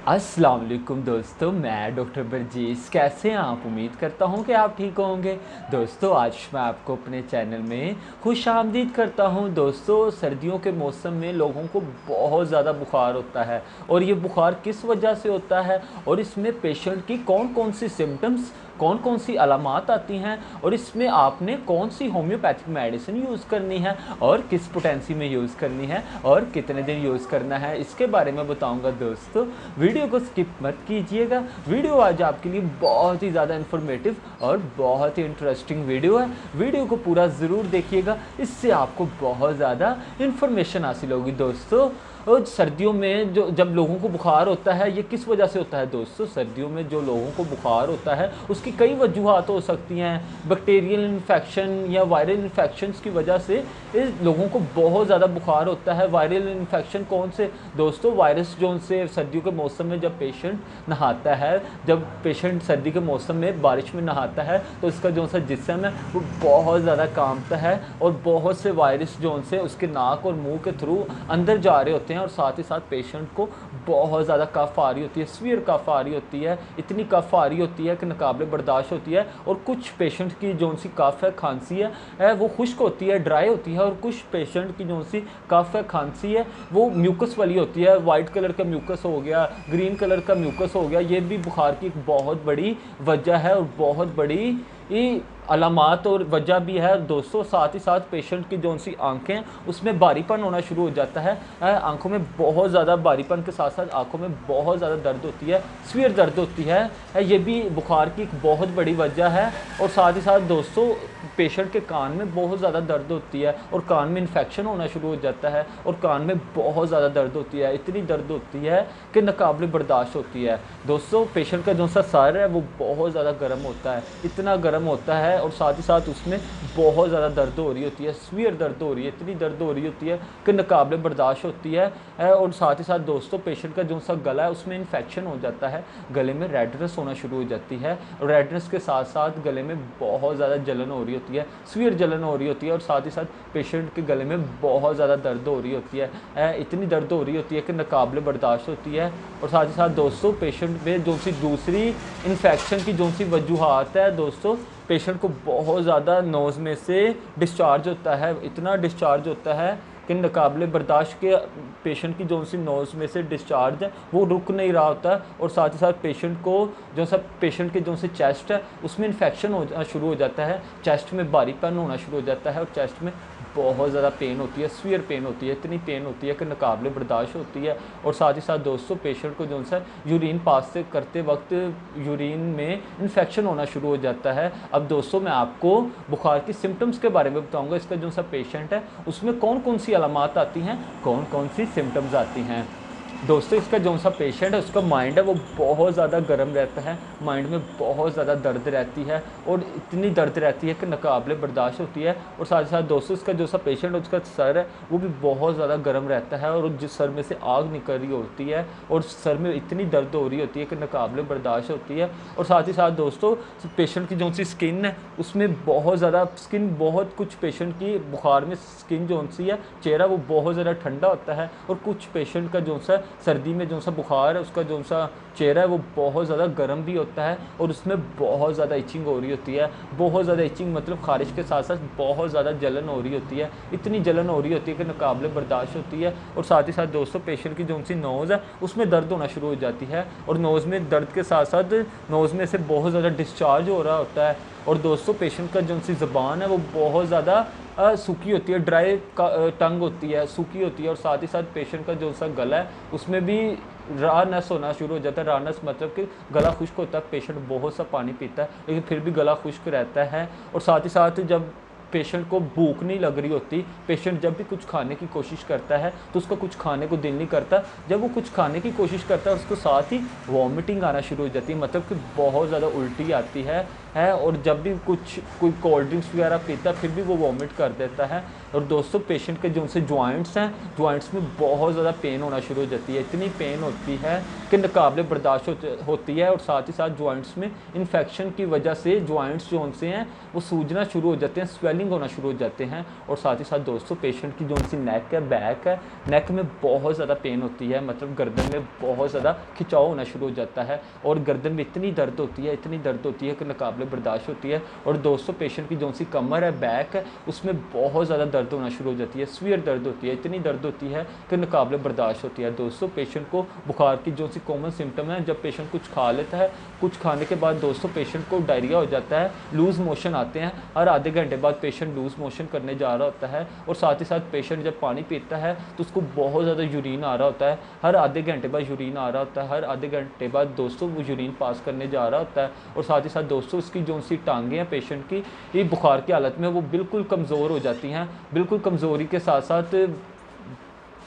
अस्सलाम वालेकुम दोस्तों, मैं डॉक्टर बरजीस। कैसे हैं आप? उम्मीद करता हूं कि आप ठीक होंगे। दोस्तों, आज मैं आपको अपने चैनल में खुशामदीद करता हूं। दोस्तों, सर्दियों के मौसम में लोगों को बहुत ज़्यादा बुखार होता है और ये बुखार किस वजह से होता है और इसमें पेशेंट की कौन कौन सी सिम्टम्स, कौन कौन सी अलामात आती हैं और इसमें आपने कौन सी होम्योपैथिक मेडिसिन यूज़ करनी है और किस पोटेंसी में यूज़ करनी है और कितने दिन यूज़ करना है, इसके बारे में बताऊंगा। दोस्तों, वीडियो को स्किप मत कीजिएगा। वीडियो आज आपके लिए बहुत ही ज़्यादा इन्फॉर्मेटिव और बहुत ही इंटरेस्टिंग वीडियो है। वीडियो को पूरा ज़रूर देखिएगा, इससे आपको बहुत ज़्यादा इन्फॉर्मेशन हासिल होगी। दोस्तों, और सर्दियों में जब लोगों को बुखार होता है, ये किस वजह से होता है? दोस्तों, सर्दियों में जो लोगों को बुखार होता है उसकी कई वजूहत हो सकती हैं। बैक्टीरियल इन्फेक्शन या वायरल इन्फेक्शंस की वजह से इस लोगों को बहुत ज़्यादा बुखार होता है। वायरल इन्फेक्शन कौन से? दोस्तों, वायरस जो उनसे सर्दियों के मौसम में जब पेशेंट नहाता है, जब पेशेंट सर्दी के मौसम में बारिश में नहाता है तो इसका जो सा जिस्म है वो बहुत ज़्यादा कांपता है और बहुत से वायरस जो उनसे उसके नाक और मुंह के थ्रू अंदर जा रहे होते हैं और साथ ही साथ पेशेंट को बहुत ज़्यादा कफ आ रही होती है, सीवियर कफ आ रही होती है। इतनी कफ आ रही होती है कि नाकाबिले बर्दाश्त होती है। और कुछ पेशेंट की जो सी कफ है, खांसी है वो खुश्क होती है, ड्राई होती है। और कुछ पेशेंट की जो सी कफ है, खांसी है, वो म्यूकस वाली होती है। वाइट कलर का म्यूकस हो गया, ग्रीन कलर का म्यूकस हो गया। ये भी बुखार की एक बहुत बड़ी वजह है और बहुत बड़ी अलामात और वजह भी है। दोस्तों, साथ ही साथ पेशेंट की जो सी आंखें उसमें भारीपन होना शुरू हो जाता है। आंखों में बहुत ज़्यादा भारीपन के साथ साथ आंखों में बहुत ज़्यादा दर्द होती है, सीवियर दर्द होती है। ये भी बुखार की एक बहुत बड़ी वजह है। और साथ ही साथ दोस्तों, पेशेंट के कान में बहुत ज़्यादा दर्द होती है और कान में इन्फेक्शन होना शुरू हो जाता है और कान में बहुत ज़्यादा दर्द होती है। इतनी दर्द होती है कि नाकाबिले बर्दाश्त होती है। दोस्तों, पेशेंट का जो सा सर है वो बहुत ज़्यादा गर्म होता है, इतना गर्म होता है और साथ ही साथ उसमें बहुत ज़्यादा दर्द हो रही होती है, सीवियर दर्द हो रही है, इतनी दर्द हो रही होती है कि नाकाबिले बर्दाश्त होती है। और साथ ही साथ दोस्तों, पेशेंट का जो सा गला है उसमें इन्फेक्शन हो जाता है, गले में रेडनेस होना शुरू हो जाती है और रेडनेस के साथ साथ गले में बहुत ज़्यादा जलन हो रही होती है, सीवियर जलन हो रही होती है। और साथ ही साथ पेशेंट के गले में बहुत ज़्यादा दर्द हो रही होती है, इतनी दर्द हो रही होती है कि नाकाबिले बर्दाश्त होती है। और साथ ही साथ दोस्तों, पेशेंट में जो सी दूसरी इन्फेक्शन की जो सी वजूहत है, दोस्तों, पेशेंट को बहुत ज़्यादा नोज़ में से डिस्चार्ज होता है, इतना डिस्चार्ज होता है कि नाकाबिले बर्दाश्त के पेशेंट की जो सी नोज़ में से डिस्चार्ज है वो रुक नहीं रहा होता। और साथ ही साथ पेशेंट को जो सा पेशेंट के जो सी चेस्ट है उसमें इन्फेक्शन होना शुरू हो जाता है, चेस्ट में भारीपन होना शुरू हो जाता है और चेस्ट में बहुत ज़्यादा पेन होती है, सीवियर पेन होती है, इतनी पेन होती है कि नाकाबिले बर्दाश्त होती है। और साथ ही साथ दोस्तों, पेशेंट को जो सा यूरिन पास से करते वक्त यूरिन में इन्फेक्शन होना शुरू हो जाता है। अब दोस्तों, मैं आपको बुखार की सिम्टम्स के बारे में बताऊंगा। इसका जो सा पेशेंट है उसमें कौन कौन सी अलामात आती हैं, कौन कौन सी सिम्टम्स आती हैं। दोस्तों, इसका जो सा पेशेंट है उसका माइंड है वो बहुत ज़्यादा गर्म रहता है, माइंड में बहुत ज़्यादा दर्द रहती है और इतनी दर्द रहती है कि नाकाबिले बर्दाश्त होती है। और साथ ही साथ दोस्तों, इसका जो सा पेशेंट है उसका सर है वो भी बहुत ज़्यादा गर्म रहता है और जिस सर में से आग निकल रही होती है और सर में इतनी दर्द हो रही होती है कि नाकाबिले बर्दाश्त होती है। और साथ ही साथ दोस्तों, पेशेंट की जो सी स्किन है उसमें बहुत ज़्यादा स्किन, बहुत कुछ पेशेंट की बुखार में स्किन जो सी है, चेहरा वो बहुत ज़्यादा ठंडा होता है। और कुछ पेशेंट का जो सा सर्दी में जो सा बुखार है उसका जो सा चेहरा है वो बहुत ज़्यादा गर्म भी होता है और उसमें बहुत ज़्यादा इचिंग हो रही होती है। बहुत ज़्यादा इचिंग मतलब खारिश के साथ साथ बहुत ज़्यादा जलन हो रही होती है, इतनी जलन हो रही होती है कि नाकाबिले बर्दाश्त होती है। और साथ ही साथ दोस्तों, पेशेंट की जो सी नोज़ है उसमें दर्द होना शुरू हो जाती है और नोज़ में दर्द के साथ साथ नोज़ में से बहुत ज़्यादा डिस्चार्ज हो रहा होता है। और दोस्तों, पेशेंट का जो सी ज़बान है वो बहुत ज़्यादा सूखी होती है, ड्राई टंग होती है, सूखी होती है। और साथ ही साथ पेशेंट का जो सा गला है उसमें भी रानस होना शुरू हो जाता है। रानस मतलब कि गला खुश्क होता है, पेशेंट बहुत सा पानी पीता है लेकिन फिर भी गला खुश्क रहता है। और साथ ही साथ जब पेशेंट को भूख नहीं लग रही होती, पेशेंट जब भी कुछ खाने की कोशिश करता है तो उसका कुछ खाने को दिल नहीं करता। जब वो कुछ खाने की कोशिश करता है उसको साथ ही वॉमिटिंग आना शुरू हो जाती है, मतलब कि बहुत ज़्यादा उल्टी आती है। और जब भी कोई कोल्ड ड्रिंक्स वगैरह पीता है फिर भी वो वॉमिट कर देता है। और दोस्तों, पेशेंट के जो से जॉइंट्स हैं, जॉइंट्स में बहुत ज़्यादा पेन होना शुरू हो जाती है, इतनी पेन होती है कि नाकाबिले बर्दाश्त होती है। और साथ ही साथ जॉइंट्स में इन्फेक्शन की वजह से जॉइंट्स जो से हैं वो सूजना शुरू हो जाते हैं, स्वेलिंग होना शुरू हो जाते हैं। और साथ ही साथ दोस्तों पेशेंट की जो सी नेक है, बैक है, नेक में बहुत ज़्यादा पेन होती है, मतलब गर्दन में बहुत ज़्यादा खिंचाव होना शुरू हो जाता है और गर्दन में इतनी दर्द होती है, इतनी दर्द होती है कि नाकाबिले बर्दाश्त होती है। और दोस्तों पेशेंट की जो सी कमर है, बैक है, उसमें बहुत ज़्यादा दर्द होना शुरू हो जाती है, सीवियर दर्द होती है, इतनी दर्द होती है कि नाकाबिले बर्दाश्त होती है। दोस्तों पेशेंट को बुखार की जो सी कॉमन सिम्टम है, जब पेशेंट कुछ खा लेता है, कुछ खाने के बाद दोस्तों पेशेंट को डायरिया हो जाता है, लूज़ मोशन आते हैं, हर आधे घंटे बाद पेशेंट लूज़ मोशन करने जा रहा होता है। और साथ ही साथ पेशेंट जब पानी पीता है तो उसको बहुत ज़्यादा यूरिन आ रहा होता है, हर आधे घंटे बाद यूरिन आ रहा होता है, हर आधे घंटे बाद दोस्तों वो यूरिन पास करने जा रहा होता है। और साथ ही साथ दोस्तों इसकी जो सी टांगें हैं पेशेंट की, ये बुखार की हालत में वो बिल्कुल कमज़ोर हो जाती हैं, बिल्कुल कमज़ोरी के साथ साथ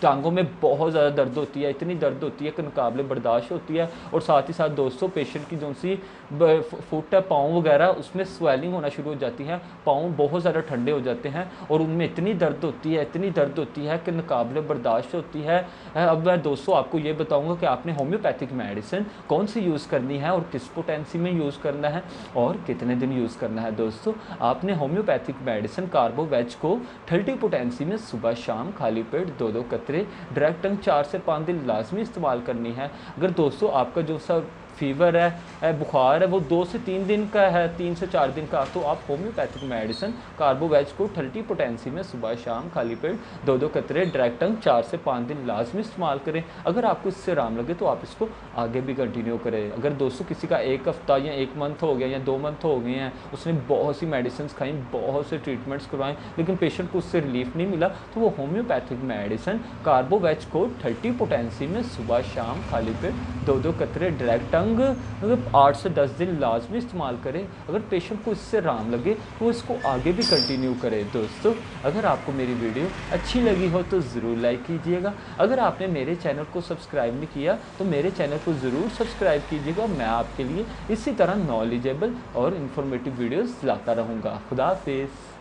टांगों में बहुत ज़्यादा दर्द होती है, इतनी दर्द होती है कि नाकाबिले बर्दाश्त होती है। और साथ ही साथ दोस्तों पेशेंट की जो सी फुट है, पाँव वगैरह, उसमें स्वेलिंग होना शुरू हो जाती है, पाँव बहुत ज़्यादा ठंडे हो जाते हैं और उनमें इतनी दर्द होती है, इतनी दर्द होती है कि नाकाबिले बर्दाश्त होती है। अब मैं दोस्तों आपको ये बताऊँगा कि आपने होम्योपैथिक मेडिसिन कौन सी यूज़ करनी है और किस पोटेंसी में यूज़ करना है और कितने दिन यूज़ करना है। दोस्तों आपने होम्योपैथिक मेडिसिन कार्बोवेज को 30 पोटेंसी में सुबह शाम खाली पेट 2-2 कतरे डायरेक्ट टंग 4 से 5 दिन लाजमी इस्तेमाल करनी है। अगर दोस्तों आपका जो सा फीवर है, बुखार है, वो 2 से 3 दिन का है, 3 से 4 दिन का, तो आप होम्योपैथिक मेडिसिन कार्बोवेज को 30 पोटेंसी में सुबह शाम खाली पेट 2-2 कतरे डायरेक्ट टंग 4 से 5 दिन लाजमी इस्तेमाल करें। अगर आपको इससे आराम लगे तो आप इसको आगे भी कंटिन्यू करें। अगर दोस्तों किसी का 1 हफ्ता या 1 मंथ हो गया या 2 मंथ हो गए हैं, उसने बहुत सी मेडिसिन खाई, बहुत से ट्रीटमेंट्स करवाएं, लेकिन पेशेंट को उससे रिलीफ नहीं मिला, तो वो होम्योपैथिक मेडिसिन कार्बोवेज को 30 पोटेंसी में सुबह शाम खाली पेट 2-2 कतरे डायरेक्ट टंग 8 से 10 दिन लाजमी इस्तेमाल करें। अगर पेशेंट को इससे आराम लगे तो इसको आगे भी कंटिन्यू करें। दोस्तों अगर आपको मेरी वीडियो अच्छी लगी हो तो ज़रूर लाइक कीजिएगा। अगर आपने मेरे चैनल को सब्सक्राइब नहीं किया तो मेरे चैनल को ज़रूर सब्सक्राइब कीजिएगा। मैं आपके लिए इसी तरह नॉलेजेबल और इन्फॉर्मेटिव वीडियोज़ लाता रहूँगा। खुदा हाफिज़।